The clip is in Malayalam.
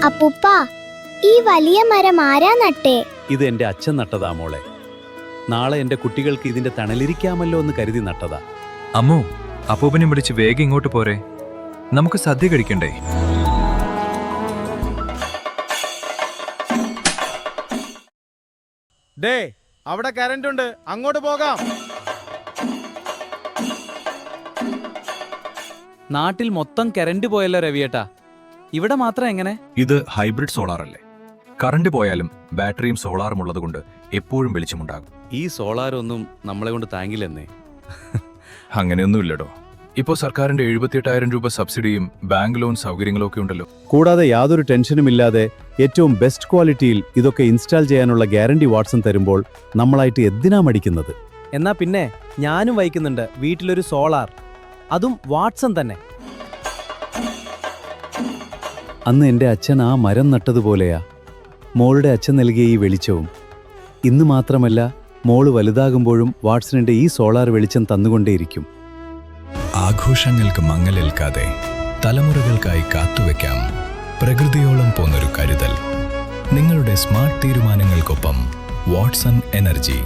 അപ്പൂപ്പ, ഈ വലിയ മരം ആരാ നട്ടേ? ഇത് എന്റെ അച്ഛൻ നട്ടതാ മോളെ. നാളെ എന്റെ കുട്ടികൾക്ക് ഇതിന്റെ തണലിരിക്കാമല്ലോ എന്ന് കരുതി നട്ടതാ. അമ്മോ, അപ്പൂപ്പനെ വിളിച്ച് വേഗം ഇങ്ങോട്ട് പോരെ, നമുക്ക് സദ്യ കഴിക്കണ്ടേ? ഡേ, അവിടെ കറന്റ് ഉണ്ട്, അങ്ങോട്ട് പോകാം. നാട്ടിൽ മൊത്തം കറന്റ് പോയല്ലോ രവിയേട്ടാ, ഇവിടെ മാത്രം എങ്ങനെ? ഇത് ഹൈബ്രിഡ് സോളാർ അല്ലേ? കറണ്ട് പോയാലും ബാറ്ററിയും സോളാറും ഉള്ളതുകൊണ്ട് എപ്പോഴും വെളിച്ചമുണ്ടാകും. ഈ സോളാറൊന്നും നമ്മളെ കൊണ്ട് താങ്ങില്ലെന്നേ. അങ്ങനെയൊന്നുമില്ലടോ. ഇപ്പോൾ സർക്കാരിന്റെ 78,000 രൂപ സബ്സിഡിയും ബാങ്ക് ലോൺ സൗകര്യങ്ങളും ഒക്കെ ഉണ്ടല്ലോ. കൂടാതെ യാതൊരു ടെൻഷനുമില്ലാതെ ഏറ്റവും ബെസ്റ്റ് ക്വാളിറ്റിയിൽ ഇതൊക്കെ ഇൻസ്റ്റാൾ ചെയ്യാനുള്ള ഗ്യാരണ്ടി വാട്സൺ തരുമ്പോൾ നമ്മളായിട്ട് എന്തിനാ മടിക്കുന്നത്? എന്നാ പിന്നെ ഞാനും വയ്ക്കുന്നുണ്ട് വീട്ടിലൊരു സോളാർ, അതും വാട്സൺ തന്നെ. അന്ന് എൻ്റെ അച്ഛൻ ആ മരം നട്ടതുപോലെയാ മോളുടെ അച്ഛൻ നൽകിയ ഈ വെളിച്ചവും. ഇന്ന് മാത്രമല്ല, മോള് വലുതാകുമ്പോഴും വാട്സണിന്റെ ഈ സോളാർ വെളിച്ചം തന്നുകൊണ്ടേയിരിക്കും. ആഘോഷങ്ങൾക്ക് മങ്ങലേൽക്കാതെ തലമുറകൾക്കായി കാത്തുവെക്കാം പ്രകൃതിയോളം പോന്നൊരു കരുതൽ. നിങ്ങളുടെ സ്മാർട്ട് തീരുമാനങ്ങൾക്കൊപ്പം വാട്സൺ എനർജി.